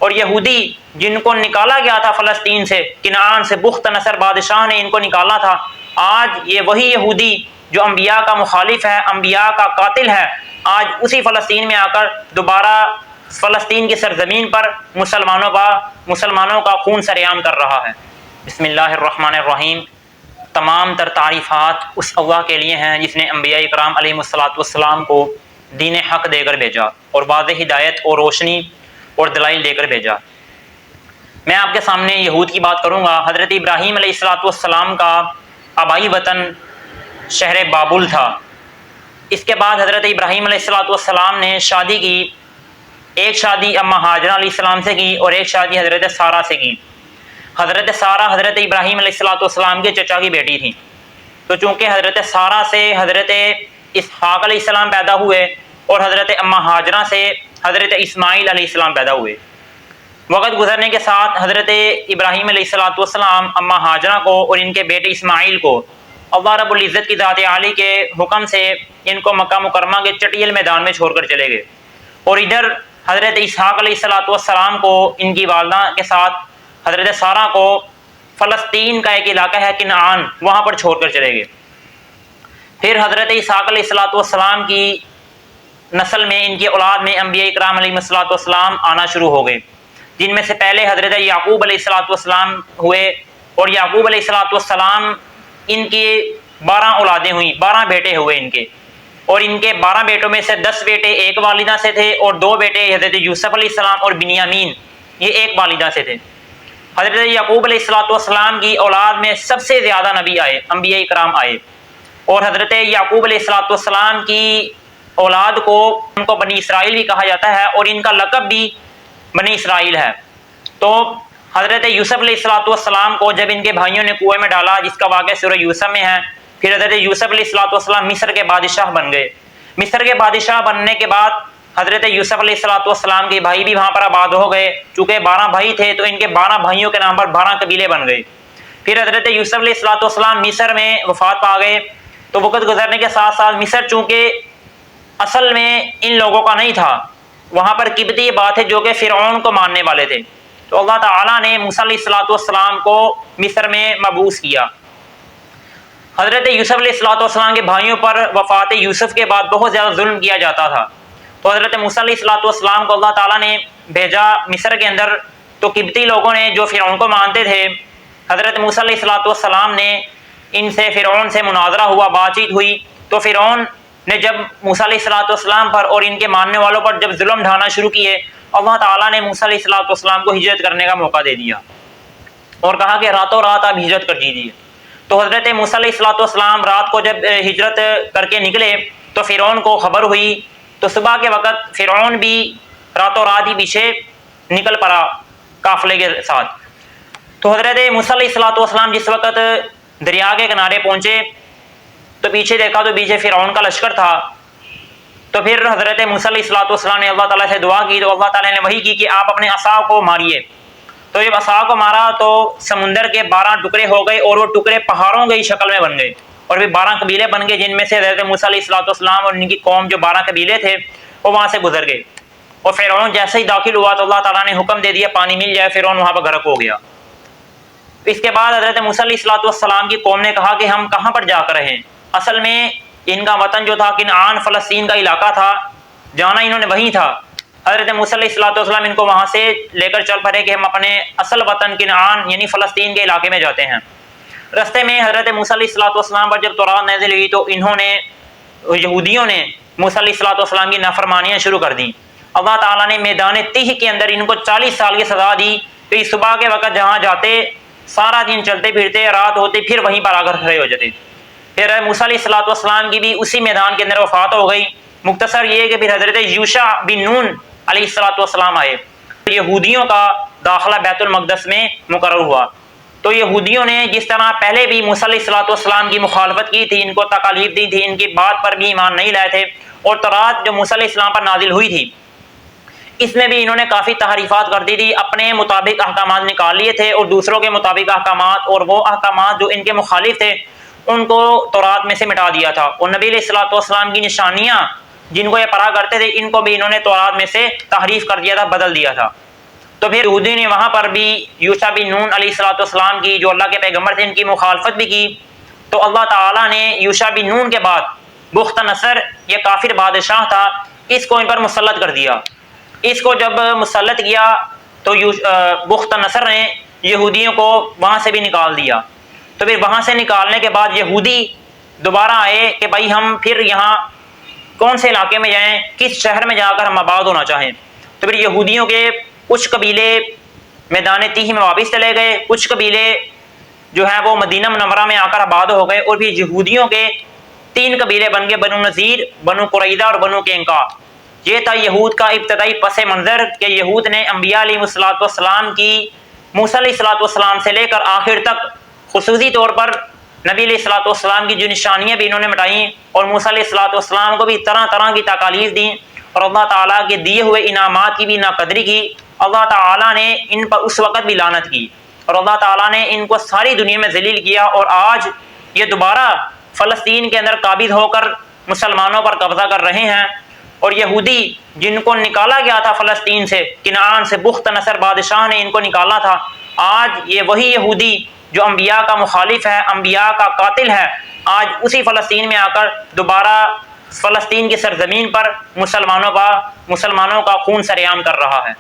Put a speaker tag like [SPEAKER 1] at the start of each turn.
[SPEAKER 1] اور یہودی جن کو نکالا گیا تھا فلسطین سے، کنعان سے، بخت نصر بادشاہ نے ان کو نکالا تھا، آج یہ وہی یہودی جو انبیاء کا مخالف ہے، انبیاء کا قاتل ہے، آج اسی فلسطین میں آ کر دوبارہ فلسطین کی سرزمین پر مسلمانوں کا خون سریعام کر رہا ہے۔ بسم اللہ الرحمن الرحیم۔ تمام تر تعریفات اس اللہ کے لیے ہیں جس نے انبیاء کرام علیہ الصلوۃ والسلام کو دین حق دے کر بھیجا اور واضح ہدایت اور روشنی اور دلائل دے کر بھیجا۔ میں آپ کے سامنے یہود کی بات کروں گا۔ حضرت ابراہیم علیہ الصلوۃ والسلام کا آبائی وطن شہر بابل تھا۔ اس کے بعد حضرت ابراہیم علیہ الصلوۃ والسلام نے شادی کی، ایک شادی اما ہاجرہ علیہ السلام سے کی اور ایک شادی حضرت سارہ سے کی۔ حضرت سارہ حضرت ابراہیم علیہ الصلوۃ والسلام کے چچا کی بیٹی تھیں، تو چونکہ حضرت سارہ سے حضرت اسحاق علیہ السلام پیدا ہوئے اور حضرت اما ہاجرہ سے حضرت اسماعیل علیہ السلام پیدا ہوئے۔ وقت گزرنے کے ساتھ حضرت ابراہیم علیہ الصلوۃ والسلام اما ہاجرہ کو اور ان کے بیٹے اسماعیل کو اللہ رب العزت کی ذات عالی کے حکم سے ان کو مکہ مکرمہ کے چٹیل میدان میں چھوڑ کر چلے گئے، اور ادھر حضرت اسحاق علیہ الصلوۃ والسلام کو ان کی والدہ کے ساتھ حضرت سارہ کو فلسطین کا ایک علاقہ ہے کنعان، وہاں پر چھوڑ کر چلے گئے۔ پھر حضرت اسحاق علیہ الصلوۃ والسلام کی نسل میں، ان کی اولاد میں انبیاء کرام علیہ الصلوۃ والسلام آنا شروع ہو گئے، جن میں سے پہلے حضرت یعقوب علیہ الصلوۃ والسلام ہوئے، اور یعقوب علیہ الصلوۃ والسلام ان کی 12 اولادیں ہوئیں، 12 بیٹے ہوئے ان کے، اور ان کے 12 بیٹوں میں سے 10 بیٹے ایک والدہ سے تھے اور 2 بیٹے حضرت یوسف علیہ السلام اور بنیامین یہ ایک والدہ سے تھے۔ حضرت یعقوب علیہ الصلوۃ والسلام کی اولاد میں سب سے زیادہ نبی آئے، انبیاء کرام آئے، اور حضرت یعقوب علیہ الصلوۃ والسلام کی اولاد کو ان کو بنی اسرائیل بھی کہا جاتا ہے، اور ان کا لقب بھی بنی اسرائیل ہے۔ تو حضرت یوسف علیہ الصلوۃ والسلام کو جب ان کے بھائیوں نے کنویں میں ڈالا، جس کا واقعہ سورہ یوسف میں ہے، پھر حضرت یوسف علیہ الصلوۃ والسلام مصر کے بادشاہ بن گئے۔ مصر کے بادشاہ بننے کے بعد حضرت یوسف علیہ الصلوۃ والسلام کے بھائی بھی وہاں پر آباد ہو گئے، چونکہ 12 بھائی تھے تو ان کے 12 بھائیوں کے نام پر 12 قبیلے بن گئے۔ پھر حضرت یوسف علیہ الصلوۃ والسلام مصر میں وفات پا گئے، تو وقت گزرنے کے ساتھ ساتھ مصر چونکہ اصل میں ان لوگوں کا نہیں تھا، وہاں پر قبطی بات ہے جو کہ فرعون کو ماننے والے تھے، تو اللہ تعالیٰ نے موسیٰ علیہ الصلوۃ والسلام کو مصر میں مبعوث کیا۔ حضرت یوسف علیہ الصلوۃ والسلام کے بھائیوں پر وفات یوسف کے بعد بہت زیادہ ظلم کیا جاتا تھا، تو حضرت موسیٰ علیہ الصلوۃ والسلام کو اللہ تعالیٰ نے بھیجا مصر کے اندر، تو قبطی لوگوں نے جو فرعون کو مانتے تھے، حضرت موسیٰ علیہ الصلوۃ والسلام نے ان سے فرعون سے مناظرہ ہوا، بات چیت ہوئی، تو فرعون نے جب موسیٰ علیہ الصلوۃ والسلام پر اور ان کے ماننے والوں پر جب ظلم ڈھانا شروع کیے، اللہ تعالیٰ نے موسیٰ علیہ الصلوۃ والسلام کو ہجرت کرنے کا موقع دے دیا اور کہا کہ راتوں رات آپ ہجرت کر دیجیے۔ تو حضرت موسیٰ علیہ الصلوۃ والسلام رات کو جب ہجرت کر کے نکلے تو فرعون کو خبر ہوئی، تو صبح کے وقت فرعون بھی راتوں رات ہی پیچھے نکل پڑا قافلے کے ساتھ۔ تو حضرت موسیٰ علیہ الصلوۃ والسلام جس وقت دریا کے کنارے پہنچے تو پیچھے دیکھا تو پیچھے فرعون کا لشکر تھا، تو پھر حضرت موسیٰ علیہ الصلوۃ والسلام نے اللہ تعالیٰ سے دعا کی، تو اللہ تعالیٰ نے وحی کی کہ آپ اپنے عصا کو ماریے۔ تو جب عصا کو مارا تو سمندر کے 12 ٹکڑے ہو گئے، اور وہ ٹکڑے پہاڑوں کی شکل میں بن گئے، اور پھر 12 قبیلے بن گئے، جن میں سے حضرت موسیٰ علیہ الصلوۃ والسلام اور ان کی قوم جو 12 قبیلے تھے وہ وہاں سے گزر گئے۔ اور فرعون جیسے ہی داخل ہوا تو اللہ تعالیٰ نے حکم دے دیا پانی مل جائے، فرعون وہاں پر غرق ہو گیا۔ اس کے بعد حضرت موسیٰ علیہ الصلوۃ والسلام کی قوم نے کہا کہ ہم کہاں پر جا کر رہے ہیں؟ اصل میں ان کا وطن جو تھا کنعان فلسطین کا علاقہ تھا، جانا انہوں نے وہیں تھا۔ حضرت موسیٰ علیہ الصلوۃ والسلام ان کو وہاں سے لے کر چل پڑے کہ ہم اپنے اصل وطن کنعان یعنی فلسطین کے علاقے میں جاتے ہیں۔ رستے میں حضرت موسیٰ علیہ الصلوۃ والسلام پر جب تورات نازل ہوئی تو یہودیوں نے موسیٰ علیہ الصلوۃ والسلام کی نافرمانیاں شروع کر دیں۔ اللہ تعالیٰ نے میدان تیہ کے اندر ان کو 40 سال کی سزا دی کہ صبح کے وقت جہاں جاتے سارا دن چلتے پھرتے، رات ہوتے پھر وہیں پر آ کر کھڑے ہو جاتے۔ پھر موسیٰ علیہ الصلوۃ والسلام کی بھی اسی میدان کے اندر وفات ہو گئی۔ مختصر یہ کہ پھر حضرت یوشع بن نون علیہ الصلوۃ والسلام آئے، یہودیوں کا داخلہ بیت المقدس میں مقرر ہوا۔ تو یہودیوں نے جس طرح پہلے بھی موسیٰ علیہ الصلوۃ والسلام کی مخالفت کی تھی، ان کو تکالیف دی تھی، ان کی بات پر بھی ایمان نہیں لائے تھے، اور تورات جو موسیٰ علیہ السلام پر نازل ہوئی تھی اس میں بھی انہوں نے کافی تحریفات کر دی تھی، اپنے مطابق احکامات نکال لیے تھے اور دوسروں کے مطابق احکامات، اور وہ احکامات جو ان کے مخالف تھے ان کو تورات میں سے مٹا دیا تھا، اور نبی علیہ الصلوۃ والسلام کی نشانیاں جن کو یہ پڑھا کرتے تھے ان کو بھی انہوں نے تورات میں سے تحریف کر دیا تھا، بدل دیا تھا۔ تو پھر یہودی نے وہاں پر بھی یوشع بن نون علیہ السلام کی، جو اللہ کے پیغمبر تھے، ان کی مخالفت بھی کی۔ تو اللہ تعالیٰ نے یوشع بن نون کے بعد بخت نصر، یہ کافر بادشاہ تھا، اس کو ان پر مسلط کر دیا۔ اس کو جب مسلط کیا تو بخت نصر نے یہودیوں کو وہاں سے بھی نکال دیا۔ تو پھر وہاں سے نکالنے کے بعد یہودی دوبارہ آئے کہ بھائی ہم پھر یہاں کون سے علاقے میں جائیں، کس شہر میں جا کر ہم آباد ہونا چاہیں۔ تو پھر یہودیوں کے کچھ قبیلے میدان تیہ میں واپس چلے گئے، کچھ قبیلے جو ہیں وہ مدینہ منورہ میں آ کر آباد ہو گئے، اور پھر یہودیوں کے 3 قبیلے بن گئے، بنو نذیر، بنو قریظہ اور بنو قینقاع۔ یہ تھا یہود کا ابتدائی پس منظر کہ یہود نے انبیاء علیہ السلام کی، موسیٰ علیہ السلام سے لے کر آخر تک، خصوصی طور پر نبی علیہ السلام کی جو نشانیاں بھی انہوں نے مٹائیں، اور موسیٰ علیہ السلام کو بھی طرح طرح کی تکالیف دیں، اور اللہ تعالیٰ کے دیے ہوئے انعامات کی بھی ناقدری کی۔ اللہ تعالیٰ نے ان پر اس وقت بھی لعنت کی، اور اللہ تعالیٰ نے ان کو ساری دنیا میں ذلیل کیا، اور آج یہ دوبارہ فلسطین کے اندر قابض ہو کر مسلمانوں پر قبضہ کر رہے ہیں۔ اور یہودی جن کو نکالا گیا تھا فلسطین سے، کنعان سے، بخت نصر بادشاہ نے ان کو نکالا تھا، آج یہ وہی یہودی جو انبیاء کا مخالف ہے، انبیاء کا قاتل ہے، آج اسی فلسطین میں آ کر دوبارہ فلسطین کی سرزمین پر مسلمانوں کا خون سریعام کر رہا ہے۔